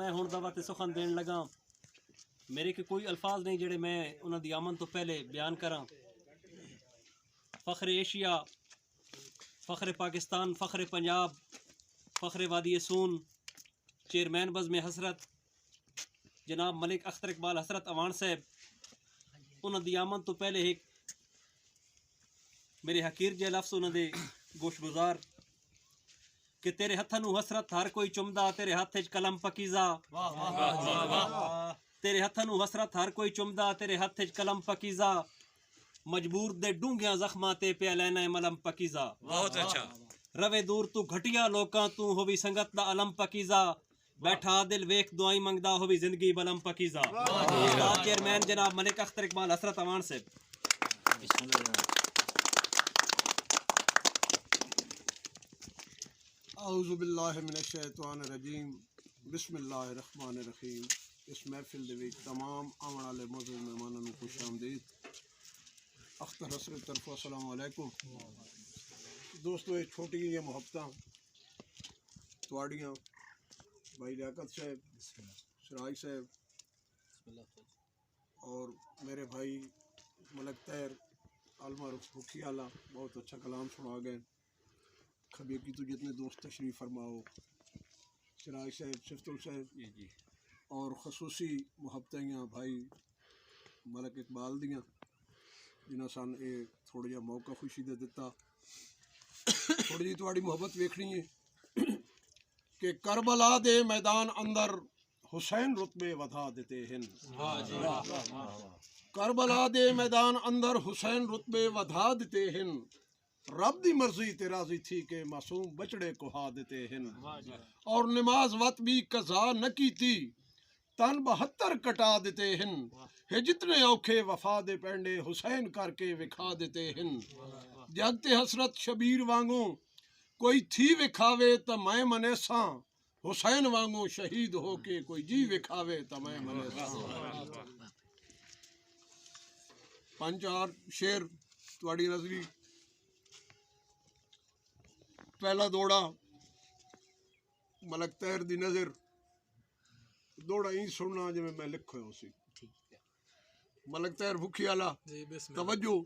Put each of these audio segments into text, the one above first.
میں ہن دا وقت سخن دین لگا میرے کے کوئی الفاظ نہیں جڑے میں انہاں دی آمن تو پہلے بیان کراں. فخر ایشیا، فخر پاکستان، فخر پنجاب، فخر وادی سون، چیئرمین بزم حسرت جناب ملک اختر اقبال حسرت اوان صاحب، انہاں دی آمن تو پہلے ایک میرے حقیر جے لفظ انہاں دے گوش گزار کہ تیرے ہتھاں نو حسرت ہر کوئی چمدا، تیرے ہاتھ وچ قلم پکیزا. تیرے ہتھاں نو حسرت ہر کوئی چمدا، تیرے ہاتھ وچ قلم پکیزا. مجبور دے ڈونگیاں زخماں تے پیا لینا ملم پکیزا. بہت اچھا. روے دور تو گھٹیا لوکاں تو ہووی سنگت دا علم پکیزا. بیٹھا دل ویکھ دعائیں منگدا ہووی زندگی بلم پکیزا. چیئرمین جناب ملک اختر اقبال حسرت اوان صاحب. اعوذ باللہ من الشیطان الرجیم. بسم اللہ الرحمن الرحیم. اس محفل دے وچ تمام آون والے معزز مہماناں نوں خوش آمدید. اختر حسرت طرف السلام علیکم. دوستو یہ چھوٹی جی محبتاں تواڈیاں بھائی لیاقت صاحب، سراج صاحب اور میرے بھائی ملک طاہر المعروف بھوکی آلہ بہت اچھا کلام سنا گئے. کھبے کی تو جتنے دوست تشریف فرماؤ، سراج صاحب، صفت صاحب اور خصوصی محبتیاں بھائی ملک اقبال دیاں جنہاں سن یہ تھوڑا جہا موقع خوشی دے دیتا. تھوڑی جی تواڈی محبت ویکھنی ہے کہ کربلا دے میدان اندر حسین رتبے ودھا دیتے ہیں. کربلا دے میدان اندر حسین رتبے ودھا دیتے ہیں. رب دی مرضی تے راضی تھی کہ معصوم بچڑے کوہا دیتے ہیں. اور نماز وقت بھی قضا نہ کی تھی، تن 72 کٹا دیتے ہیں. ہے جتنے اوکھے وفا دے پینڈے حسین کر کے وکھا دیتے ہیں. جگتے حسرت شبیر وانگوں کوئی تھی وکھاوے تا میں منیساں، حسین وانگوں شہید ہو کے کوئی جی وکھاوے تا میں منیساں. پنج چار شعر تواڈی نظری. پہلا دوڑا ملک طاہر دی نظر دوڑا ہی سننا جی میں لکھو ہو سی. ملک طاہر بھوکی آلہ توجہ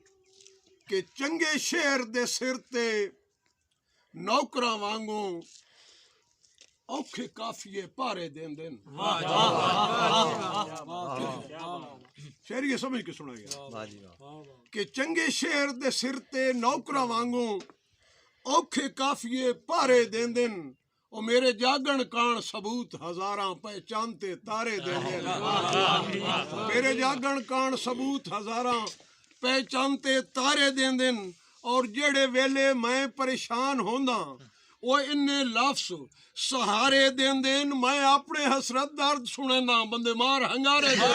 کہ چنگے شعر دے سر تے نوکراں وانگوں اوکھے کافیے پارے دین دین. شعر یہ سمجھ کے سنا گیا کہ چنگے شعر دے سر تے نوکراں وانگوں اوکھے کافیے پارے دین دین. او میرے جاگن کان ثبوت ہزاراں پہچانتے تارے دین دین. میرے جاگن کان ثبوت ہزاراں پہچانتے تارے دین دین. اور جڑے ویلے میں پریشان ہوندا وہ انہیں لفظ سہارے دین دین. میں اپنے حسرت درد سنینا بندے مار ہنگارے دین.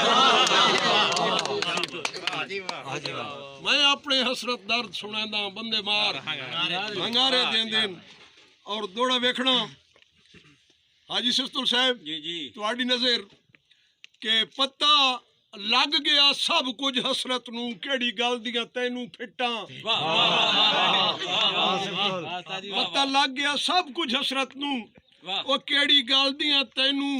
میں اپنے حسرت درد سنینا بندے مار ہنگارے دین دین. اور دوڑا ویکھنا حاجی سستل صاحب تواڈی نظر کہ پتہ لگ گیا سب کچھ حسرت نو کیڑی گل دیاں تینوں پھٹاں. پتہ لگ گیا سب کچھ حسرت نو او کیڑی گل دیاں تینوں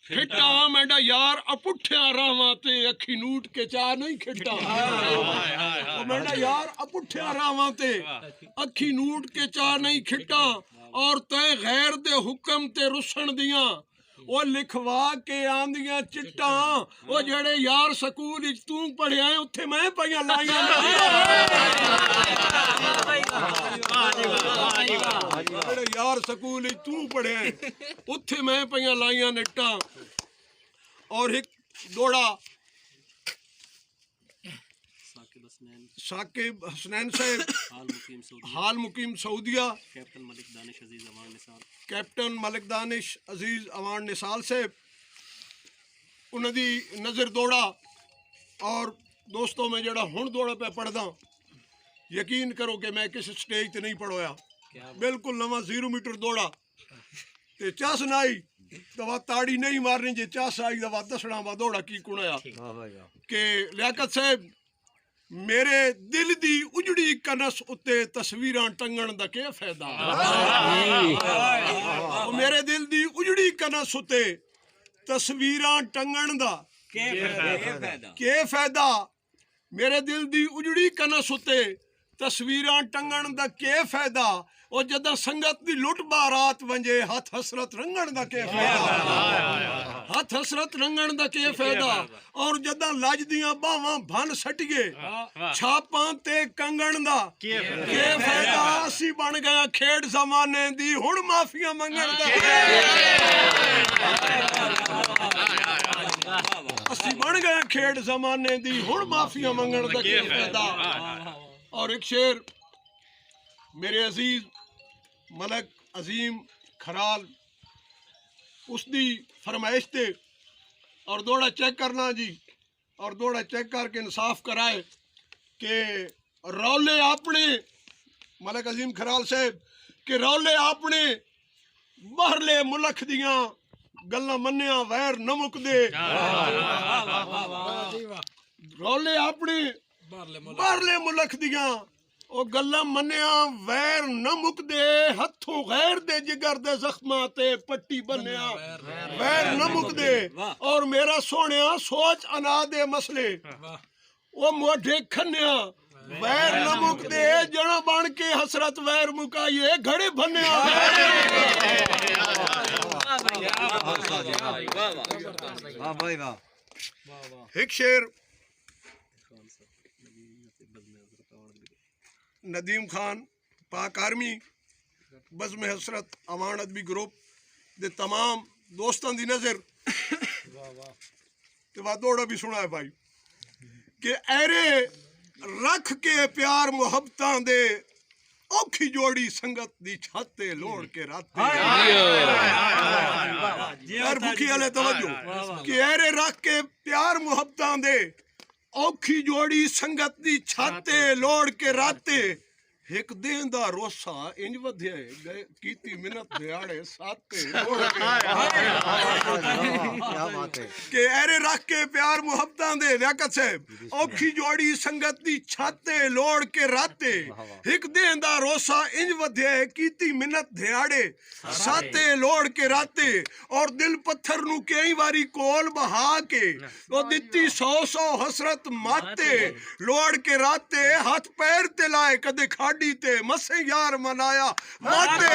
پھٹاں. میڈا یار اپٹھیاں راواں تے اکھی نوٹ کے چاہ نہیں کھٹاں. میڈا یار اپٹھیاں راواں تے اکھی نوٹ کے چاہ نہیں کھٹاں. اور تے غیر دے حکم تے رسن دیاں وہ لکھوا کے آندیاں چٹاں. وہ جڑے یار سکول اچ تو پڑھیا ہے اتھے میں پائیاں لائیاں. جڑے یار سکول اچ تو پڑھیا ہے اتھے میں پائیاں لائیاں نٹاں. اور ایک دوڑا ثاقب حسنین صاحب حال مقیم سعودیہ. کیپٹن ملک دانش عزیز اوان نثال صاحب انہاں دی نظر دوڑا. اور دوستوں میں جڑا ہن دوڑا پہ پڑھدا یقین کرو کہ میں کسی سٹیج تے نہیں پڑھویا. بالکل نواں 0 میٹر دوڑا تے چاس نائی دوا تاڑی نہیں مارنی جے چاس آئی دوا دسنا وا دوڑا کی کنیا. کہ لیاقت صاحب میرے دل دی اجڑی کنس اتے تصویراں ٹنگن دا کیا فائدہ. میرے دل دی اجڑی کنس اتے ਤਸਵੀਰਾਂ ਟੰਗਣ ਦਾ ਕੀ ਫਾਇਦਾ ਮੇਰੇ ਦਿਲ ਦੀ ਉਜੜੀ ਕਨਸ ਉਤੇ ਤਸਵੀਰਾਂ ਟੰਗਣ ਦਾ ਕੀ ਫਾਇਦਾ ਉਹ ਜਦੋਂ ਸੰਗਤ ਦੀ ਲੁੱਟ ਬਾਰਾਤ ਵੰਜੇ ਹੱਥ ਹਸਰਤ ਰੰਗਣ ਦਾ ਕੀ ਫਾਇਦਾ ਹੱਥ ਹਸਰਤ ਰੰਗਣ ਦਾ ਕੀ ਫਾਇਦਾ ਔਰ ਜਦੋਂ ਲੱਜ ਦੀਆਂ ਬਾਹਾਂ ਭੰਨ ਸਟੀਏ ਛਾਪਾਂ ਤੇ ਕੰਗਣ ਦਾ ਕੀ ਫਾਇਦਾ ਅਸੀਂ ਬਣ ਗਏ ਖੇਡ ਜ਼ਮਾਨੇ ਦੀ ਹੁਣ ਮਾਫੀਆਂ ਮੰਗਣ ਦਾ ਅਸੀਂ ਬਣ ਗਏ ਖੇਡ ਜ਼ਮਾਨੇ ਦੀ ਹੁਣ ਮਾਫੀਆਂ ਮੰਗਣ ਦਾ ਕੀ ਫਾਇਦਾ ਔਰ ਇੱਕ ਸ਼ੇਰ मेरे अजीज मलक अजीम खराल उसकी फरमाइश थे और दौड़ा चेक करना जी और दौड़ा चेक करके इंसाफ कराए कि रौले अपने मलक अजीम खराल साहब कि रौले अपने बाहरले मुल्क दियां गल्लां मन्निया वैर न मुकदे रौले अपने बाहरले मुल्क दियां ਉਹ ਗੱਲਾਂ ਮੰਨਿਆ ਵੈਰ ਨਾ ਮੁਕਦੇ ਹੱਥੋਂ ਗੈਰ ਦੇ ਜਿਗਰ ਦੇ ਜ਼ਖਮਾਂ ਤੇ ਪੱਟੀ ਬੰਨਿਆ ਵੈਰ ਨਾ ਮੁਕਦੇ ਔਰ ਮੇਰਾ ਸੋਹਣਿਆ ਸੋਚ ਅਨਾ ਦੇ ਮਸਲੇ ਉਹ ਮੋਢੇ ਖੰਨਿਆ ਵੈਰ ਨਾ ਮੁਕਦੇ ਜਣਾ ਬਣ ਕੇ ਹਸਰਤ ਵੈਰ ਮੁਕਾਈਏ ਘੜੇ ਬੰਨਿਆ ਇੱਕ ਸ਼ੇਰ नदीम खान पाक आर्मी बज़म हसरत अवान अदबी ग्रुप दे तमाम दोस्तों की नज़र ते वादोड़ा भी सुना है भाई कि ऐरे रख के प्यार मुहब्बतां दे औखी जोड़ी संगत दी छाते लोड़ के राते यार भुखी वाले तवज्जो कि ऐरे रख के प्यार मुहब्बतां दे औखी जोड़ी संगत दी छाते लोड़ के राते एक दिन दा रोसा इंज वधिया गए कीती मिन्नत दिहाड़े साते के ऐरे रख के प्यार मुहब्बतां दे लियाकत साहब औखी जोड़ी संगत दी छाते लोड़ के राते एक दिन दा रोसा इंज वधिया कीती मिन्नत दिहाड़े साते लोड़ के राते और दिल पत्थर नू कई वारी कोल बहा के ओ दित्ती 100 हसरत माते लोड़ के राते हाथ पैर ते लाए कदे खाड़ी ते मसे यार मनाया माते